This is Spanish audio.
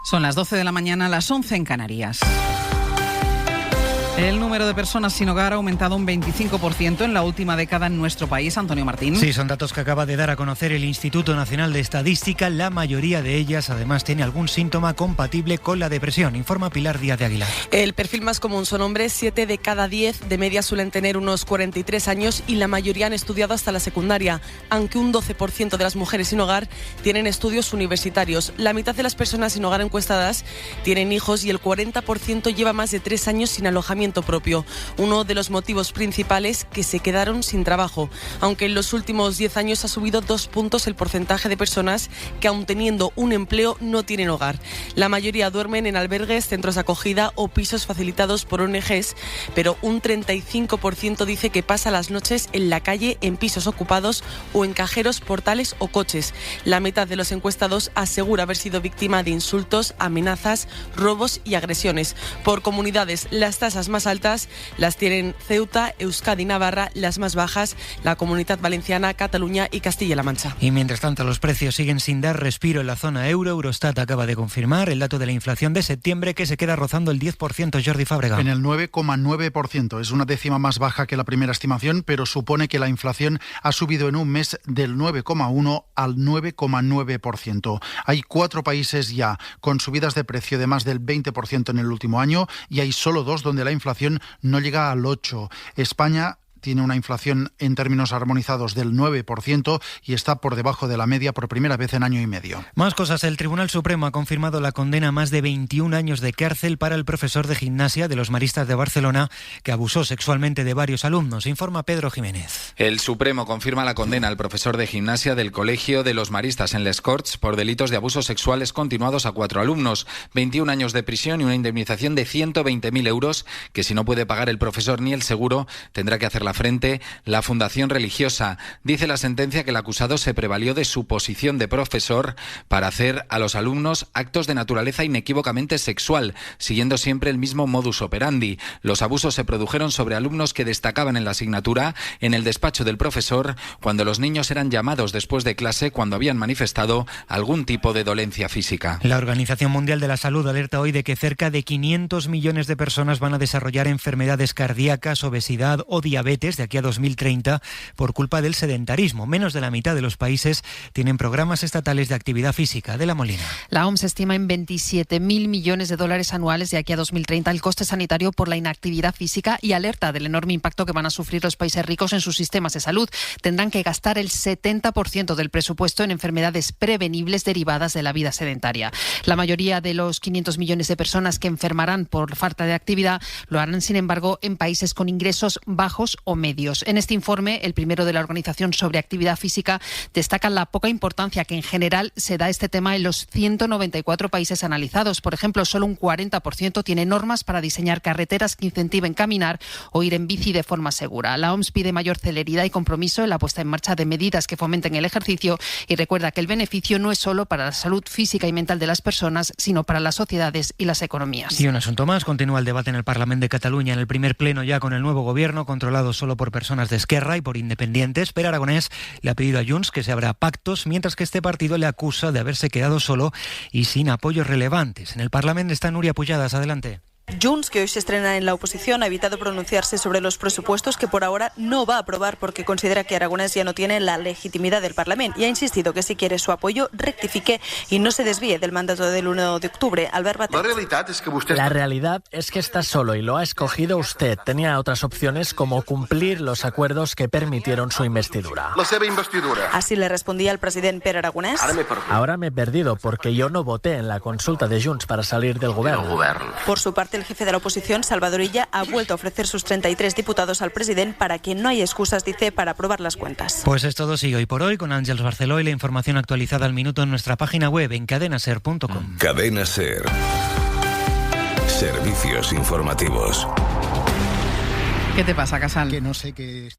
Son las 12 de la mañana, las 11 en Canarias. El número de personas sin hogar ha aumentado un 25% en la última década en nuestro país. Antonio Martín. Sí, son datos que acaba de dar a conocer el Instituto Nacional de Estadística. La mayoría de ellas, además, tiene algún síntoma compatible con la depresión, informa Pilar Díaz de Aguilar. El perfil más común son hombres, 7 de cada 10 de media suelen tener unos 43 años y la mayoría han estudiado hasta la secundaria, aunque un 12% de las mujeres sin hogar tienen estudios universitarios. La mitad de las personas sin hogar encuestadas tienen hijos y el 40% lleva más de 3 años sin alojamiento propio. Uno de los motivos principales que se quedaron sin trabajo, aunque en los últimos 10 años ha subido 2 puntos el porcentaje de personas que aun teniendo un empleo no tienen hogar. La mayoría duermen en albergues, centros de acogida o pisos facilitados por ONGs, pero un 35% dice que pasa las noches en la calle, en pisos ocupados o en cajeros, portales o coches. La mitad de los encuestados asegura haber sido víctima de insultos, amenazas, robos y agresiones. Por comunidades, las tasas más altas las tienen Ceuta, Euskadi y Navarra, las más bajas la Comunidad Valenciana, Cataluña y Castilla-La Mancha. Y mientras tanto los precios siguen sin dar respiro en la zona euro. Eurostat acaba de confirmar el dato de la inflación de septiembre, que se queda rozando el 10%. Jordi Fábrega. En el 9,9%. Es una décima más baja que la primera estimación, pero supone que la inflación ha subido en un mes del 9,1 al 9,9%. Hay 4 países ya con subidas de precio de más del 20% en el último año y hay solo 2 donde la inflación no llega al 8%. España tiene una inflación en términos armonizados del 9% y está por debajo de la media por primera vez en año y medio. Más cosas. El Tribunal Supremo ha confirmado la condena a más de 21 años de cárcel para el profesor de gimnasia de los Maristas de Barcelona que abusó sexualmente de varios alumnos, informa Pedro Jiménez. El Supremo confirma la condena al profesor de gimnasia del Colegio de los Maristas en Les Corts por delitos de abusos sexuales continuados a 4 alumnos, 21 años de prisión y una indemnización de 120.000 euros que, si no puede pagar el profesor ni el seguro, tendrá que hacer frente la fundación religiosa. Dice la sentencia que el acusado se prevalió de su posición de profesor para hacer a los alumnos actos de naturaleza inequívocamente sexual, siguiendo siempre el mismo modus operandi. Los abusos se produjeron sobre alumnos que destacaban en la asignatura, en el despacho del profesor, cuando los niños eran llamados después de clase cuando habían manifestado algún tipo de dolencia física. La Organización Mundial de la Salud alerta hoy de que cerca de 500 millones de personas van a desarrollar enfermedades cardíacas, obesidad o diabetes de aquí a 2030 por culpa del sedentarismo. Menos de la mitad de los países tienen programas estatales de actividad física. De la Molina. La OMS estima en 27.000 millones de dólares anuales de aquí a 2030 el coste sanitario por la inactividad física y alerta del enorme impacto que van a sufrir los países ricos en sus sistemas de salud. Tendrán que gastar el 70% del presupuesto en enfermedades prevenibles derivadas de la vida sedentaria. La mayoría de los 500 millones de personas que enfermarán por falta de actividad lo harán, sin embargo, en países con ingresos bajos o medios. En este informe, el primero de la Organización sobre Actividad Física, destaca la poca importancia que en general se da a este tema en los 194 países analizados. Por ejemplo, solo un 40% tiene normas para diseñar carreteras que incentiven caminar o ir en bici de forma segura. La OMS pide mayor celeridad y compromiso en la puesta en marcha de medidas que fomenten el ejercicio y recuerda que el beneficio no es solo para la salud física y mental de las personas, sino para las sociedades y las economías. Y un asunto más. Continúa el debate en el Parlamento de Cataluña en el primer pleno ya con el nuevo gobierno controlado solo por personas de Esquerra y por independientes, pero Aragonés le ha pedido a Junts que se abra pactos, mientras que este partido le acusa de haberse quedado solo y sin apoyos relevantes. En el Parlamento está Núria Pujadas. Adelante. Junts, que hoy se estrena en la oposición, ha evitado pronunciarse sobre los presupuestos que por ahora no va a aprobar porque considera que Aragonés ya no tiene la legitimidad del Parlamento y ha insistido que si quiere su apoyo rectifique y no se desvíe del mandato del 1 de octubre. Albert Batet. La realidad es que está solo y lo ha escogido usted. Tenía otras opciones como cumplir los acuerdos que permitieron su investidura. Así le respondía el presidente Pere Aragonés. Ahora me he perdido porque yo no voté en la consulta de Junts para salir del gobierno. Por su parte, el jefe de la oposición, Salvador Illa, ha vuelto a ofrecer sus 33 diputados al presidente para que no hay excusas, dice, para aprobar las cuentas. Pues es todo, sí, hoy por hoy con Àngels Barceló y la información actualizada al minuto en nuestra página web en cadenaser.com. Cadena Ser. Servicios informativos. ¿Qué te pasa, Casal? Que no sé qué...